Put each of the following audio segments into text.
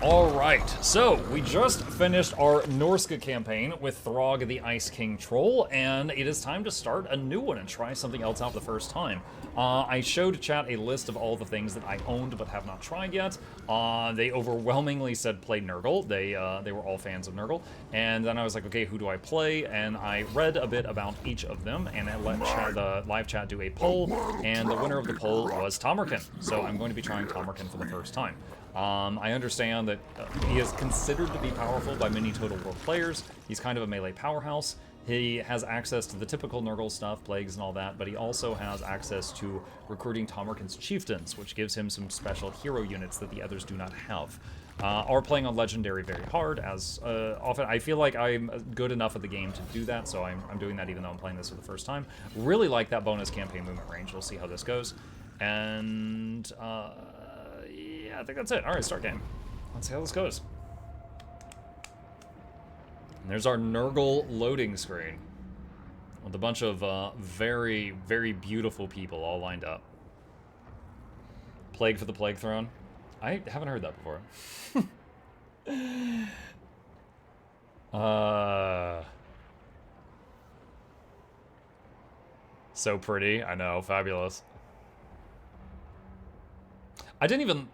Alright, so we just finished our Norska campaign with Throg the Ice King Troll, and it is time to start a new one and try something else out the first time. I showed chat a list of all the things that I owned but have not tried yet. They overwhelmingly said play Nurgle. They were all fans of Nurgle. And then I was like, okay, who do I play? And I read a bit about each of them, and I let the live chat do a poll, and the winner of the poll was Tamurkhan. So I'm going to be trying Tamurkhan for the first time. I understand that he is considered to be powerful by many Total War players. He's kind of a melee powerhouse. He has access to the typical Nurgle stuff, plagues and all that, but he also has access to recruiting Tamurkhan's chieftains, which gives him some special hero units that the others do not have. Are playing on Legendary very hard, as often. I feel like I'm good enough at the game to do that, so I'm doing that even though I'm playing this for the first time. Really like that bonus campaign movement range. We'll see how this goes. And, yeah, I think that's it. All right, start game. Let's see how this goes. And there's our Nurgle loading screen with a bunch of very, very beautiful people all lined up. Plague for the Plague Throne. I haven't heard that before. So pretty. I know. Fabulous. I didn't even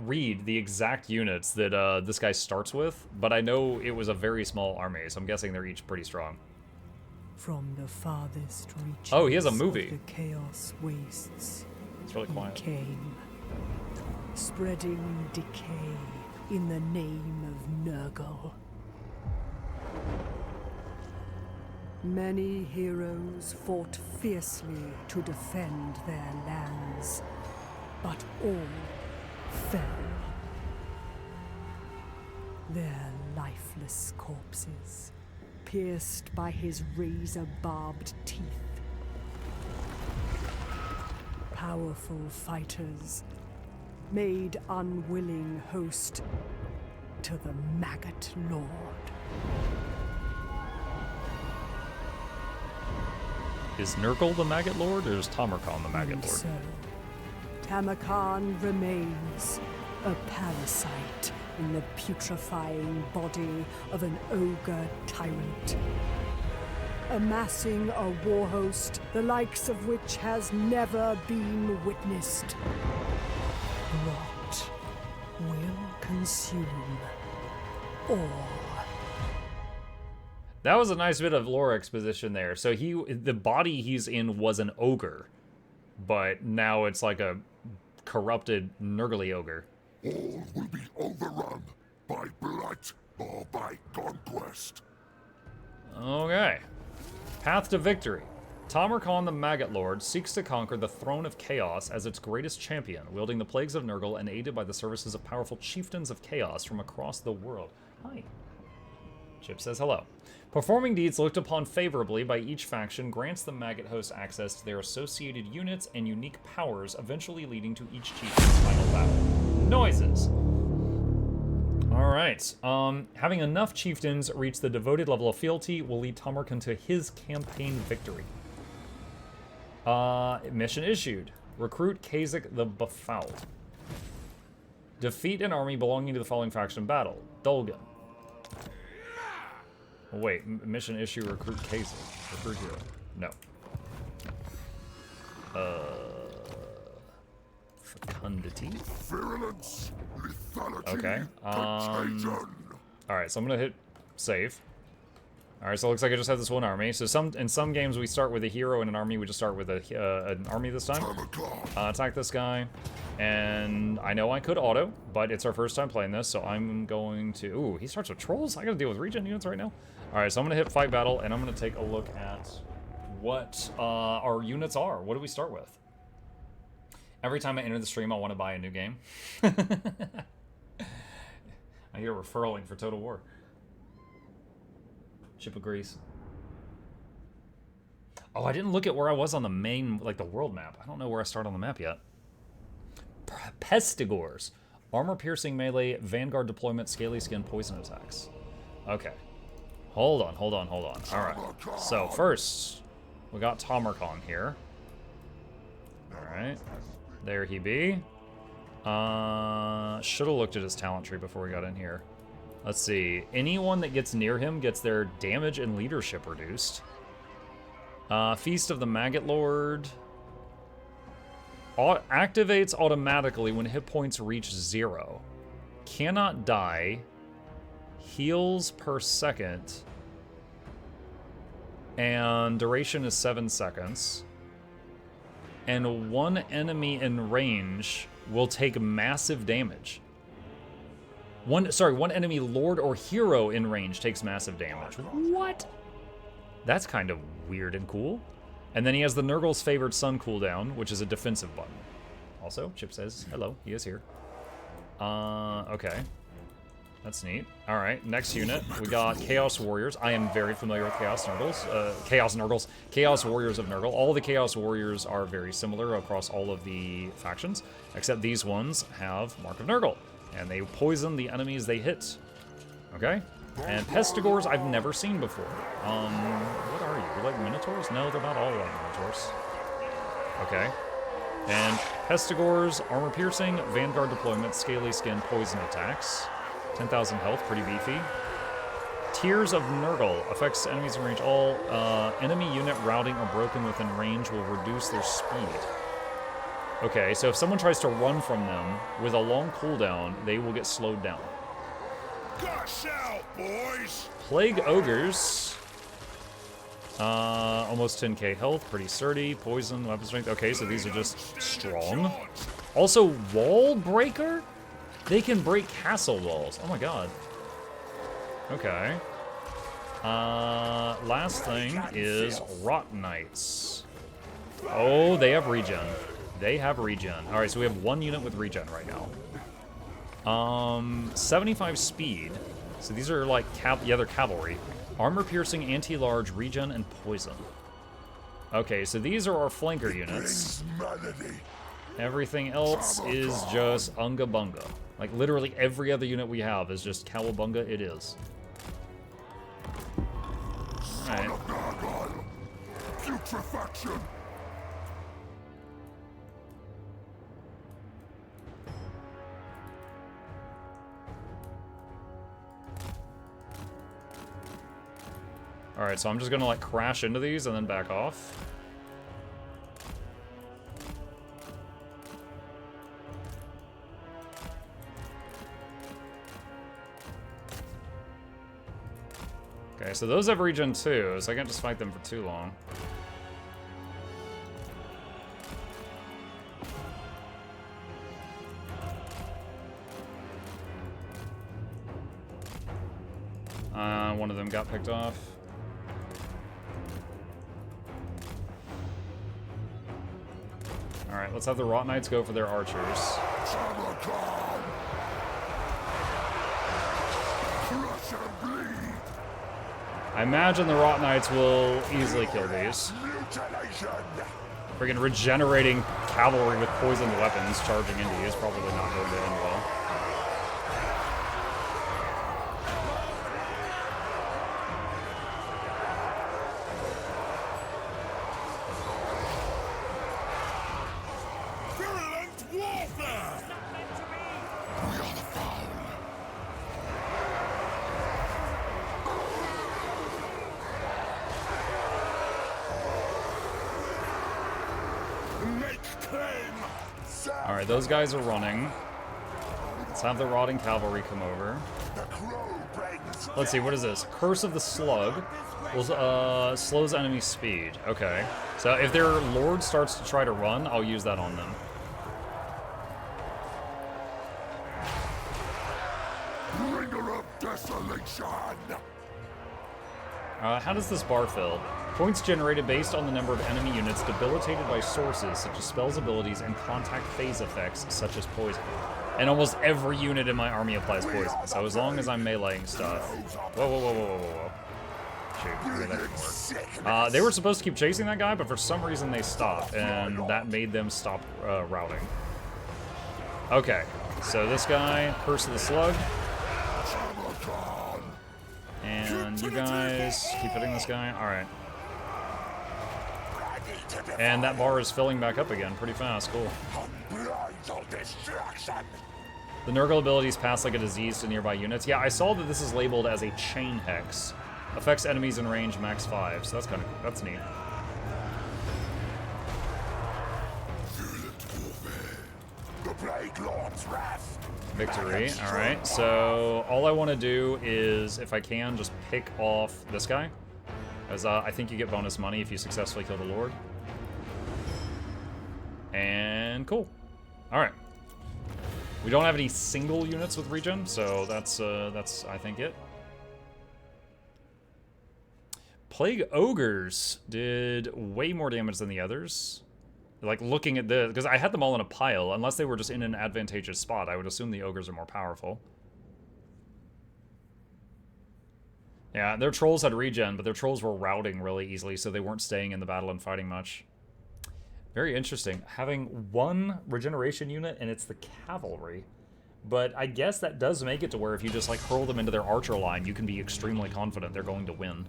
read the exact units that this guy starts with, but I know it was a very small army, so I'm guessing they're each pretty strong. From the farthest reaches oh, he has a movie. Of the chaos wastes. It's really quiet. He came, spreading decay in the name of Nurgle. Many heroes fought fiercely to defend their lands. But all fell. Their lifeless corpses, pierced by his razor-barbed teeth. Powerful fighters, made unwilling host to the Maggot Lord. Is Nurgle the Maggot Lord, or is Tamurkhan the Maggot Lord? So, Tamurkhan remains a parasite in the putrefying body of an ogre tyrant, amassing a war host the likes of which has never been witnessed. What will consume all? That was a nice bit of lore exposition there. So the body he's in was an ogre, but now it's like a corrupted Nurgly ogre. All will be overrun by blight or by conquest. Okay. Path to victory. Tamurkhan the Maggot Lord seeks to conquer the Throne of Chaos as its greatest champion, wielding the plagues of Nurgle and aided by the services of powerful chieftains of chaos from across the world. Hi. Chip says hello. Performing deeds looked upon favorably by each faction grants the Maggot host access to their associated units and unique powers, eventually leading to each chieftain's final battle. Noises. Alright. Having enough chieftains reach the devoted level of fealty will lead Tamurkhan to his campaign victory. Mission issued. Recruit Khazak the Befouled. Defeat an army belonging to the following faction in battle. Dulgan. Oh, wait, mission issue, recruit Khazak. Recruit hero. No. Fecundity. Virulence, lethality, Okay. contagion. Alright, so I'm gonna hit save. Alright, so it looks like I just have this one army. So in some games we start with a hero and an army. We just start with an army this time. Attack this guy. And I know I could auto, but it's our first time playing this, so I'm going to... Ooh, he starts with trolls? I gotta deal with regen units right now. Alright, so I'm gonna hit fight battle, and I'm gonna take a look at what our units are. What do we start with? Every time I enter the stream, I want to buy a new game. I hear referraling for Total War. Ship of Grease. Oh, I didn't look at where I was on the main, like the world map. I don't know where I start on the map yet. Pestigors. Armor-piercing melee, vanguard deployment, scaly skin, poison attacks. Okay. Hold on. Alright. So, first, we got Tamurkhan here. Alright. There he be. Should have looked at his talent tree before we got in here. Let's see. Anyone that gets near him gets their damage and leadership reduced. Feast of the Maggot Lord. Activates automatically when hit points reach 0. Cannot die. Heals per second. And duration is 7 seconds. And one enemy in range will take massive damage. One enemy lord or hero in range takes massive damage. What? That's kind of weird and cool. And then he has the Nurgle's Favored Son cooldown, which is a defensive button. Also, Chip says hello, he is here. Okay. That's neat. All right, next unit, we got Chaos Warriors. I am very familiar with Chaos Nurgles. Chaos Warriors of Nurgle. All the Chaos Warriors are very similar across all of the factions, except these ones have Mark of Nurgle, and they poison the enemies they hit. Okay? And Pestigors I've never seen before. What are you? You're like Minotaurs? No, they're not all like Minotaurs. Okay. And Pestigors, Armor Piercing, Vanguard Deployment, Scaly Skin, Poison Attacks. 10,000 health, pretty beefy. Tears of Nurgle affects enemies in range. All enemy unit routing or broken within range will reduce their speed. Okay, so if someone tries to run from them with a long cooldown, they will get slowed down. Gush out, boys! Plague Ogres. Almost 10k health, pretty sturdy. Poison, weapon strength. Okay, so these are just strong. Also, Wall Breaker? They can break castle walls. Oh my god. Okay. Last thing is Rot Knights. Oh, they have regen. They have regen. Alright, so we have one unit with regen right now. 75 speed. So these are like, they're cavalry. Armor piercing, anti-large, regen, and poison. Okay, so these are our flanker units. Everything else is just unga bunga. Like literally every other unit we have is just cowabunga. It is. Alright. Putrefaction. Alright, so I'm just gonna like crash into these and then back off. Okay, so those have regen too, so I can't just fight them for too long. One of them got picked off. Alright, let's have the Rot Knights go for their archers. Tamurkhan. Crush and bleed. I imagine the Rot Knights will easily kill these. Mutilation. Friggin' regenerating cavalry with poisoned weapons charging into you is probably not going to end well. Virulent warfare. We are the foul. Make claim. Alright, those guys are running. Let's have the Rotting Cavalry come over. The crow brings. Let's see, what is this? Curse of the Slug will slows enemy speed. Okay. So if their lord starts to try to run, I'll use that on them. Bringer of desolation. How does this bar fill? Points generated based on the number of enemy units debilitated by sources such as spells, abilities, and contact phase effects such as poison. And almost every unit in my army applies poison, so as long as I'm meleeing stuff... Whoa, whoa, whoa, whoa, whoa, whoa. Shoot, okay, that didn't work. They were supposed to keep chasing that guy, but for some reason they stopped, and that made them stop routing. Okay, so this guy, Curse of the Slug. And you guys keep hitting this guy. Alright. And that bar is filling back up again pretty fast. Cool. Final destruction! The Nurgle abilities pass like a disease to nearby units. Yeah, I saw that this is labeled as a chain hex. Affects enemies in range max 5, so that's neat. The Plague Lord's wrath! Victory, alright. So, all I want to do is, if I can, just pick off this guy. As I think you get bonus money if you successfully kill the Lord. And cool. Alright. We don't have any single units with regen, so that's I think it. Plague Ogres did way more damage than the others. Like, looking at this, because I had them all in a pile. Unless they were just in an advantageous spot, I would assume the Ogres are more powerful. Yeah, their trolls had regen, but their trolls were routing really easily, so they weren't staying in the battle and fighting much. Very interesting. Having one regeneration unit, and it's the cavalry. But I guess that does make it to where if you just, like, hurl them into their archer line, you can be extremely confident they're going to win.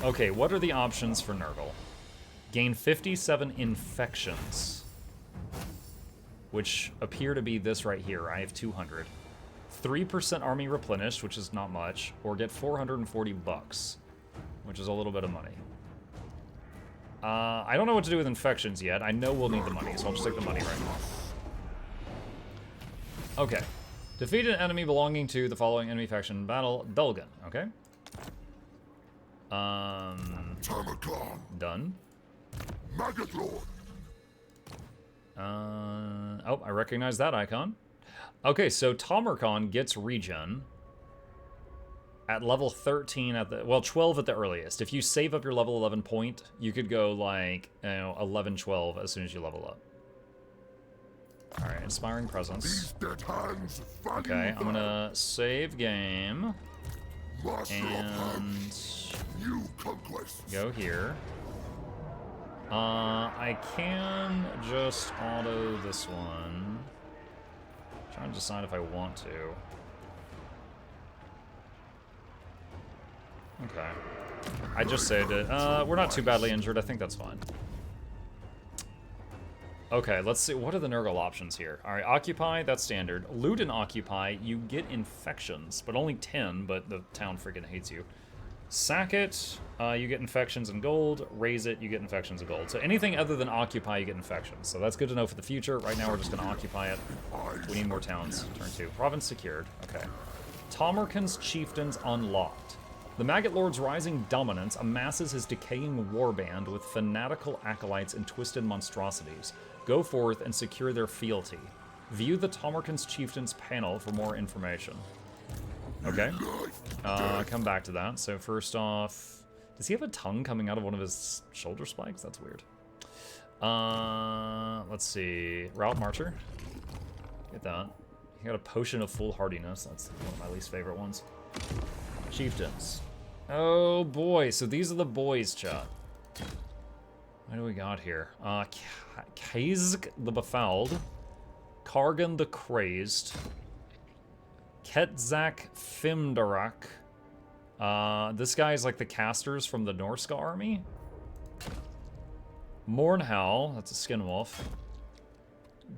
Okay, what are the options for Nurgle? Gain 57 infections, which appear to be this right here. I have 200. 3% army replenished, which is not much, or get 440 bucks, which is a little bit of money. I don't know what to do with infections yet. I know we'll need the money, so I'll just take the money right now. Okay. Defeat an enemy belonging to the following enemy faction in battle. Belgan, okay. Tamurkhan! Done. Maggot Lord! Oh, I recognize that icon. Okay, so Tamurkhan gets regen at level 13 at the, well, 12 at the earliest. If you save up your level 11 point, you could go like, you know, 11, 12 as soon as you level up. All right, Inspiring Presence. These dead hands value Okay, I'm gonna save game Master of and hands. New conquests. go here. I can just auto this one. Trying to decide if I want to. Okay. I just saved it. We're not too badly injured. I think that's fine. Okay, let's see. What are the Nurgle options here? All right, Occupy, that's standard. Loot and Occupy, you get infections, but only 10, but the town freaking hates you. Sack it, you get infections and gold. Raise it, you get infections and gold. So anything other than Occupy, you get infections. So that's good to know for the future. Right now, we're just going to Occupy it. We need more towns. Turn 2. Province secured. Okay. Tamurkhan's Chieftains unlocked. The Maggot Lord's rising dominance amasses his decaying warband with fanatical acolytes and twisted monstrosities. Go forth and secure their fealty. View the Tamurkhan's Chieftains panel for more information. Okay. Come back to that. So first off, does he have a tongue coming out of one of his shoulder spikes? That's weird. Let's see. Route Marcher. Get that. He got a Potion of Foolhardiness. That's one of my least favorite ones. Chieftains. Oh boy, so these are the boys, chat. What do we got here? Kazg the Befouled, Kargan the Crazed, Ketzak Fimdarak. This guy's like the casters from the Norska army. Mournhowl, that's a skinwolf.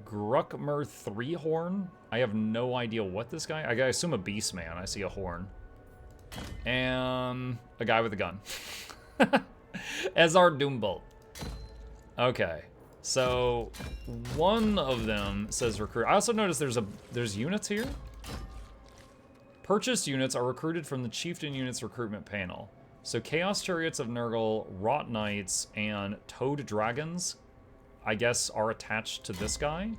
Gruckmer Threehorn. I have no idea what this guy. I assume a beast man. I see a horn. And a guy with a gun. Ezar Doombolt. Okay. So one of them says recruit. I also noticed there's units here. Purchased units are recruited from the Chieftain Units recruitment panel. So Chaos Chariots of Nurgle, Rot Knights, and Toad Dragons, I guess, are attached to this guy.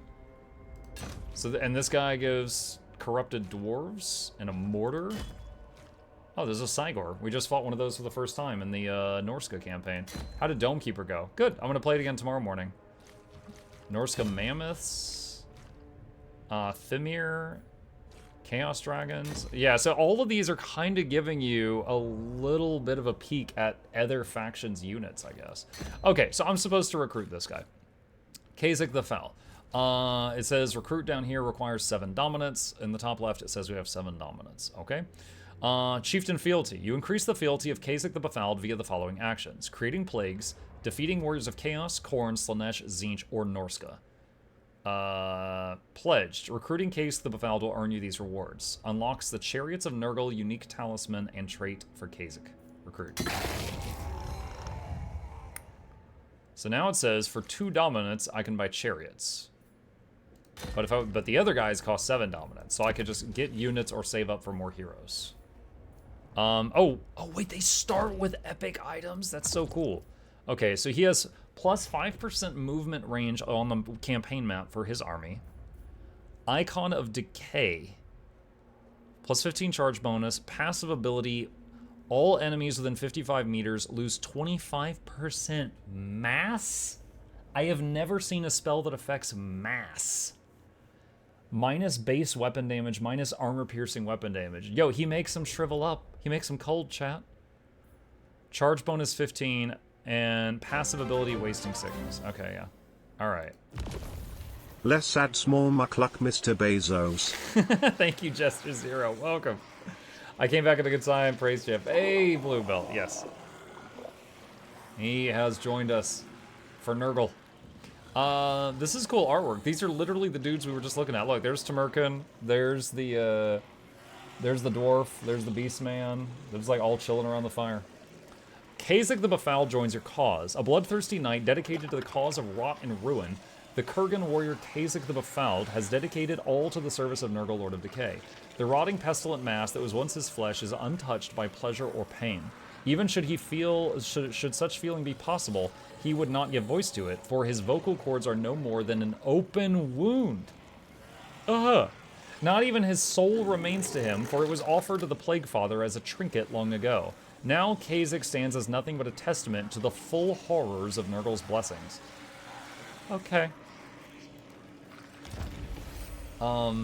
So and this guy gives Corrupted Dwarves and a Mortar. Oh, there's a Cygor. We just fought one of those for the first time in the Norska campaign. How did Domekeeper go? Good. I'm gonna play it again tomorrow morning. Norska Mammoths, Thimir, Chaos Dragons. Yeah, so all of these are kind of giving you a little bit of a peek at other factions' units, I guess. Okay, so I'm supposed to recruit this guy. Kazak the Foul. It says recruit down here requires 7 dominance. In the top left, it says we have 7 dominance. Okay. Chieftain Fealty. You increase the fealty of Kazak the Befouled via the following actions. Creating plagues, defeating warriors of Chaos, Khorne, Slanesh, Tzeentch, or Norska. Pledged. Recruiting Case the Befouled will earn you these rewards. Unlocks the Chariots of Nurgle unique talisman and trait for Kasich. Recruit. So now it says for 2 dominance, I can buy chariots. But the other guys cost 7 dominance, so I could just get units or save up for more heroes. Oh wait, they start with epic items? That's so cool. Okay, so he has plus 5% movement range on the campaign map for his army. Icon of Decay. Plus 15 charge bonus. Passive ability. All enemies within 55 meters lose 25% mass? I have never seen a spell that affects mass. Minus base weapon damage, minus armor-piercing weapon damage. Yo, he makes them shrivel up. He makes them cold, chat. Charge bonus 15, and passive ability wasting sickness. Okay, yeah. Alright. Less add small Mukluk, Mr. Bezos. Thank you, Jester Zero. Welcome. I came back at a good time. Praise Jeff. Hey, Blue Belt. Yes. He has joined us for Nurgle. This is cool artwork. These are literally the dudes we were just looking at. Look, there's Tamurkhan. There's the dwarf. There's the beast man. They're just like all chilling around the fire. Kasich the Befouled joins your cause. A bloodthirsty knight dedicated to the cause of rot and ruin. The Kurgan warrior Kasich the Befouled has dedicated all to the service of Nurgle, Lord of Decay. The rotting pestilent mass that was once his flesh is untouched by pleasure or pain. Even should such feeling be possible, he would not give voice to it, for his vocal cords are no more than an open wound. Not even his soul remains to him, for it was offered to the Plague Father as a trinket long ago. Now Kasich stands as nothing but a testament to the full horrors of Nurgle's blessings. Okay. What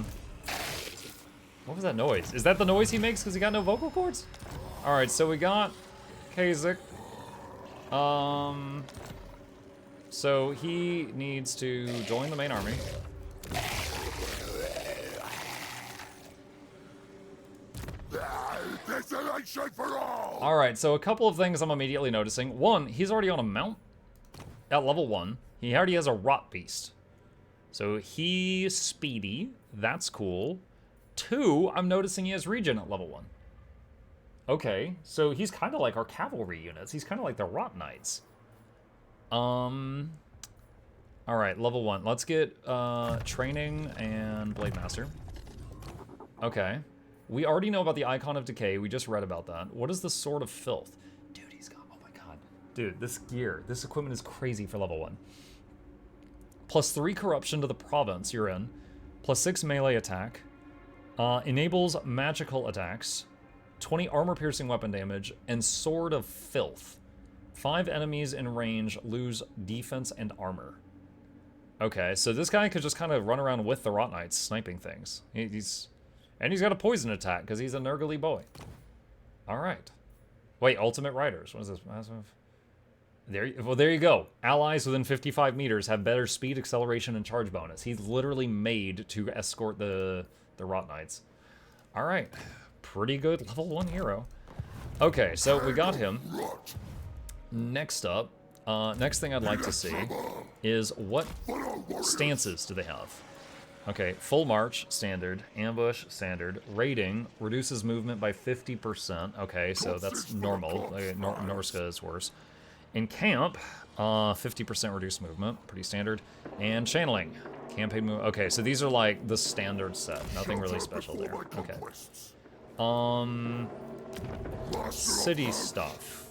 was that noise? Is that the noise he makes because he got no vocal cords? Alright, so we got Kasich. So he needs to join the main army. Desolation for all! Alright, so a couple of things I'm immediately noticing. One, he's already on a mount at level 1. He already has a Rot Beast. So he's speedy. That's cool. 2, I'm noticing he has regen at level 1. Okay, so he's kind of like our cavalry units. He's kind of like the Rot Knights. Alright, level 1. Let's get training and Blade Master. Okay. We already know about the Icon of Decay. We just read about that. What is the Sword of Filth? Dude, he's got... Oh my god. Dude, this gear, this equipment is crazy for level 1. Plus 3 corruption to the province you're in. Plus 6 melee attack. Enables magical attacks. 20 armor-piercing weapon damage. And Sword of Filth. 5 enemies in range lose defense and armor. Okay, so this guy could just kind of run around with the Rot Knights, sniping things. And he's got a poison attack, because he's a Nurgly boy. Alright. Wait, Ultimate Riders. What is this? Massive... There you go. Allies within 55 meters have better speed, acceleration, and charge bonus. He's literally made to escort the Rot Knights. Alright. Pretty good level 1 hero. Okay, so we got him. Next up, next thing I'd like to see is what stances do they have? Okay, full march, standard. Ambush, standard. Raiding reduces movement by 50%. Okay, so that's normal. Norska is worse. In camp, 50% reduced movement, pretty standard. And channeling, campaign move. Okay, so these are like the standard set. Nothing really special there. Okay. City stuff.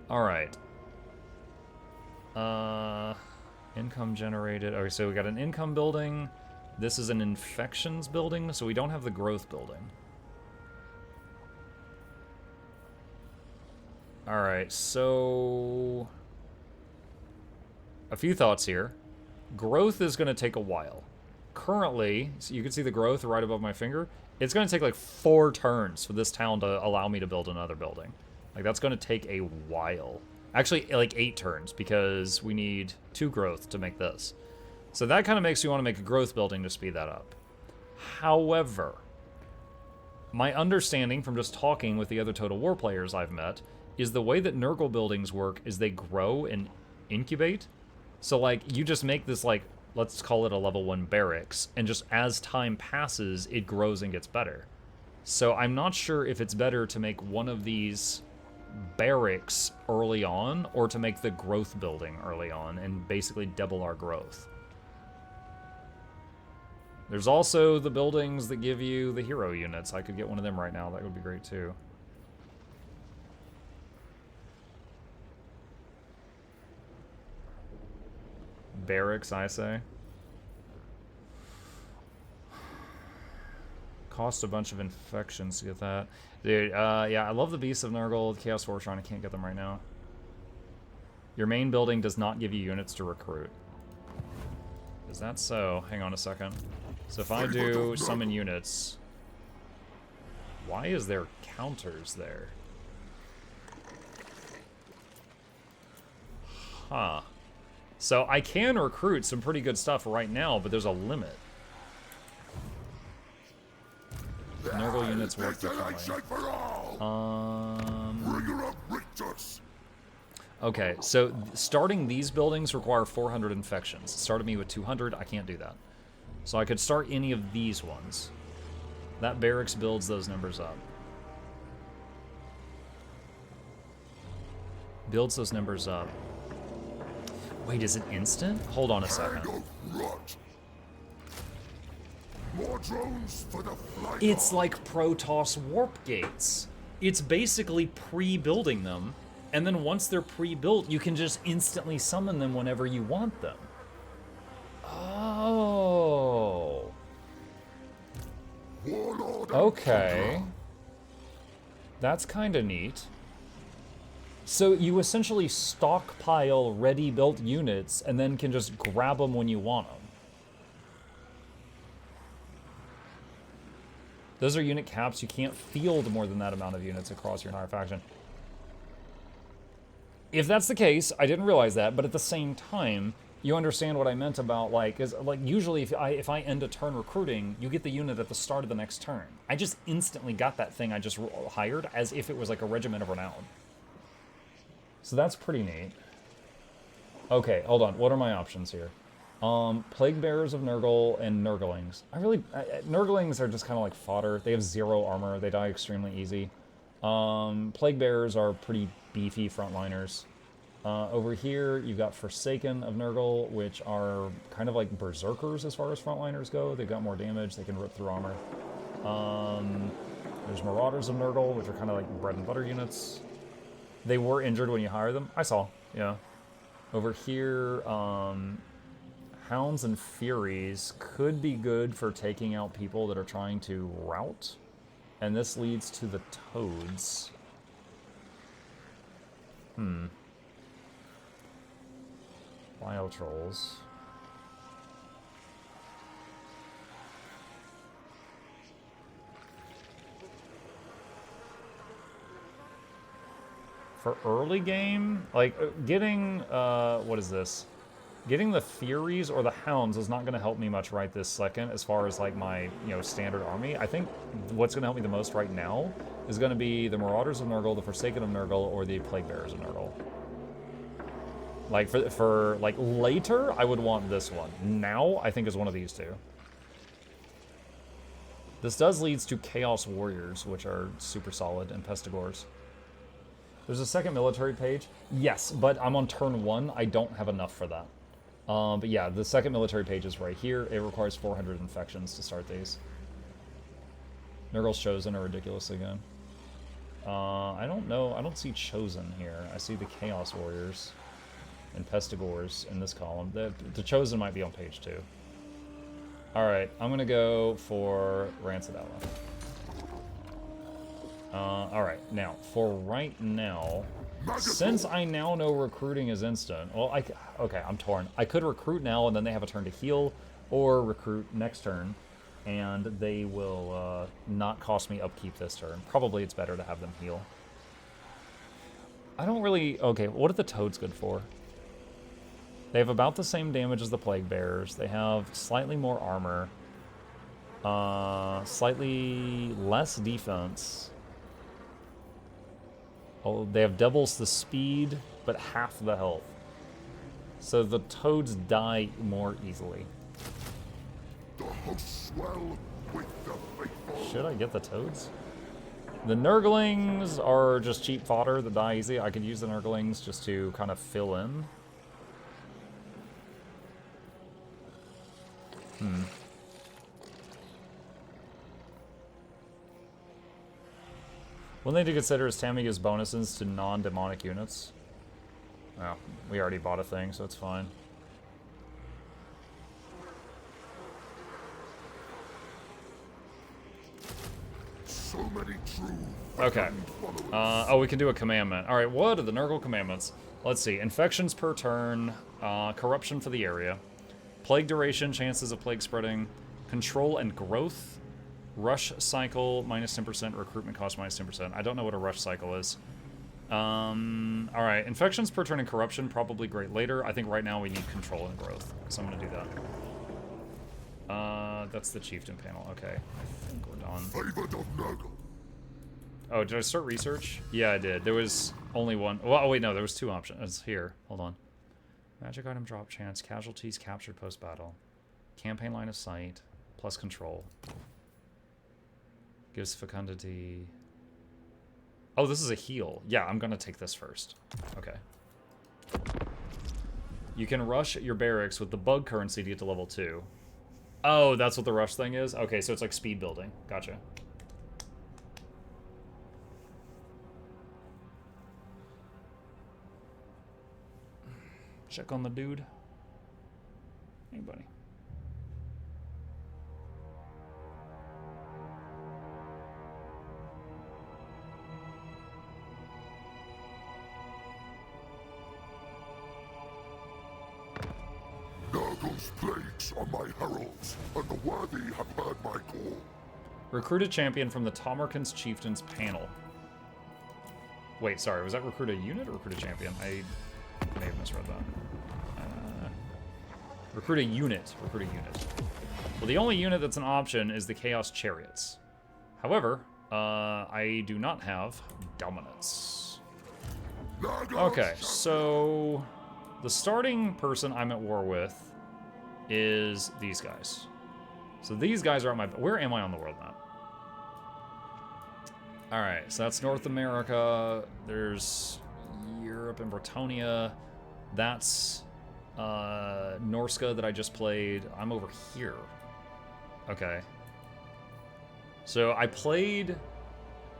All right. Income generated. Okay, so we got an income building. This is an infections building, so we don't have the growth building. Alright, so... a few thoughts here. Growth is going to take a while. Currently, so you can see the growth right above my finger. It's going to take like 4 turns for this town to allow me to build another building. Like, that's going to take a while. Actually, like 8 turns, because we need 2 growth to make this. So that kind of makes you want to make a growth building to speed that up. However, my understanding from just talking with the other Total War players I've met is the way that Nurgle buildings work is they grow and incubate. So, like, you just make this, like, let's call it a level 1 barracks, and just as time passes, it grows and gets better. So I'm not sure if it's better to make one of these barracks early on, or to make the growth building early on and basically double our growth. There's also the buildings that give you the hero units. I could get one of them right now. That would be great too. Barracks, I say. Cost a bunch of infections to get that. Dude, yeah, I love the Beasts of Nurgle, the Chaos Fortron. I can't get them right now. Your main building does not give you units to recruit. Is that so? Hang on a second. So if I do summon units, why is there counters there? Huh. So I can recruit some pretty good stuff right now, but there's a limit. Nurgle units work differently. Okay, so starting these buildings require 400 infections. It started me with 200, I can't do that. So I could start any of these ones. That barracks builds those numbers up. Builds those numbers up. Wait, is it instant? Hold on a second. More drones for the flight. It's like Protoss warp gates. It's basically pre-building them, and then once they're pre-built, you can just instantly summon them whenever you want them. Oh. Okay. That's kind of neat. So you essentially stockpile ready-built units and then can just grab them when you want them. Those are unit caps. You can't field more than that amount of units across your entire faction. If that's the case, I didn't realize that, but at the same time, you understand what I meant about, like, is like usually if I end a turn recruiting, you get the unit at the start of the next turn. I just instantly got that thing I just hired as if it was like a regiment of renown. So that's pretty neat. Okay, hold on. What are my options here? Plague Bearers of Nurgle and Nurglings. Nurglings are just kind of like fodder. They have 0 armor. They die extremely easy. Plague Bearers are pretty beefy frontliners. Over here, you've got Forsaken of Nurgle, which are kind of like Berserkers as far as frontliners go. They've got more damage. They can rip through armor. There's Marauders of Nurgle, which are kind of like bread and butter units. They were injured when you hire them. I saw, yeah. Over here, Hounds and Furies could be good for taking out people that are trying to rout. And this leads to the Toads. Bio Trolls. For early game, like getting, what is this? Getting the Furies or the Hounds is not going to help me much right this second as far as like my, standard army. I think what's going to help me the most right now is going to be the Marauders of Nurgle, the Forsaken of Nurgle, or the Plague Bearers of Nurgle. Like for like later, I would want this one. Now, I think is one of these two. This does leads to Chaos Warriors, which are super solid, and Pestigors. There's a second military page. Yes, but I'm on turn 1. I don't have enough for that. But yeah, the second military page is right here. It requires 400 infections to start these. Nurgle's Chosen are ridiculously good. I don't know. I don't see Chosen here. I see the Chaos Warriors and Pestigors in this column. The Chosen might be on page 2. Alright, I'm going to go for Rancid Ally. Alright, now, for right now, since I now know recruiting is instant, well, okay, I'm torn. I could recruit now and then they have a turn to heal, or recruit next turn, and they will not cost me upkeep this turn. Probably it's better to have them heal. I don't really... Okay, what are the Toads good for? They have about the same damage as the Plague Bearers. They have slightly more armor. Slightly less defense. Oh, they have doubles the speed, but half the health. So the toads die more easily. The hosts swell with the faithful. Should I get the toads? The Nurglings are just cheap fodder that die easy. I could use the Nurglings just to kind of fill in. One thing to consider is Tammy gives bonuses to non-demonic units. Well, we already bought a thing, so it's fine. So many true. Okay. Oh, we can do a commandment. All right, what are the Nurgle commandments? Let's see. Infections per turn, corruption for the area, plague duration, chances of plague spreading, control and growth, rush cycle, minus 10%, recruitment cost, minus 10%. I don't know what a rush cycle is. All right, infections per turn and corruption, probably great later. I think right now we need control and growth, so I'm going to do that. That's the chieftain panel. Okay, I think we're done. Favored of Nurgle. Oh, did I start research? Yeah, I did. There was only one. Well, oh, wait, no, there was two options. It's here. Hold on. Magic item drop chance, casualties captured post-battle, campaign line of sight, plus control. Gives fecundity. Oh, this is a heal. Yeah, I'm gonna take this first. Okay. You can rush your barracks with the bug currency to get to level 2. Oh, that's what the rush thing is? Okay, so it's like speed building. Gotcha. Check on the dude. Hey, buddy. Nurgle's plagues are my heralds, and the worthy have heard my call. Recruit a champion from the Tamurkhan's Chieftains panel. Wait, sorry, was that recruit a unit or recruit a champion? I may have misread that. Recruit a unit. Recruit a unit. Well, the only unit that's an option is the Chaos Chariots. However, I do not have dominance. Okay, so the starting person I'm at war with is these guys. So these guys are on my... Where am I on the world map? Alright, so that's North America. There's Europe and Bretonia. That's Norska that I just played. I'm over here. Okay. So I played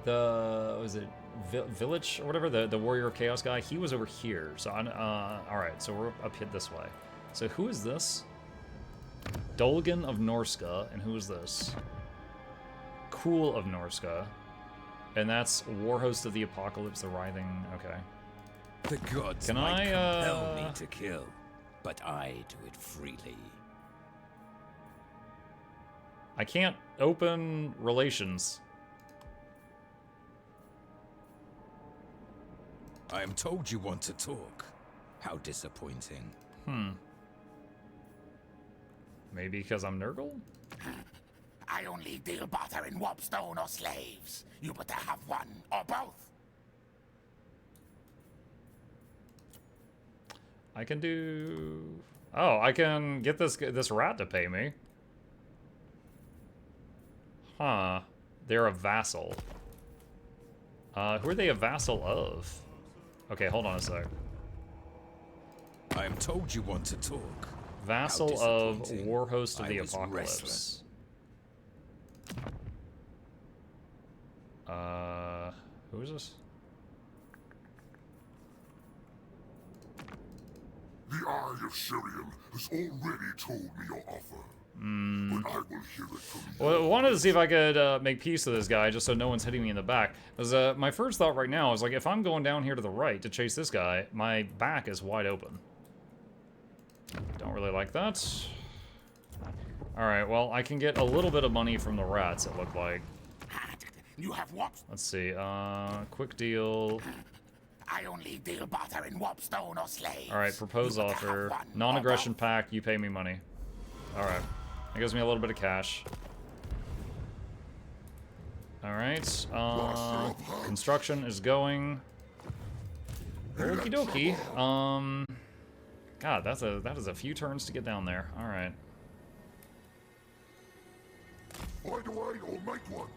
the... Was it Village or whatever? The Warrior of Chaos guy? He was over here. So I'm... Alright, so we're up here this way. So who is this? Dolgan of Norska. And who is this? Cool of Norska. And that's Warhost of the Apocalypse, the Writhing... Okay. The gods Can might I, compel me to kill, but I do it freely. I can't open relations. I am told you want to talk. How disappointing. Maybe because I'm Nurgle? I only deal barter in warpstone or slaves. You better have one or both. I can do... Oh, I can get this rat to pay me. Huh. They're a vassal. Who are they a vassal of? Okay, hold on a sec. I am told you want to talk. Vassal of disappointing. Warhost of I the was Apocalypse. restless. Who is this? The Eye of Shirian has already told me your offer. But I will hear it from you. Well, I wanted to see if I could make peace with this guy, just so no one's hitting me in the back. Because my first thought right now is, like, if I'm going down here to the right to chase this guy, my back is wide open. Don't really like that. Alright, well, I can get a little bit of money from the rats, it looked like. You have what? Let's see, quick deal. I only deal barter in warpstone or slaves. Alright, propose You better offer. have one or Non-aggression both. pact, you pay me money. Alright. That gives me a little bit of cash. Alright, construction is going. Okie dokie. God, that is a few turns to get down there. All right. Find a way or make one.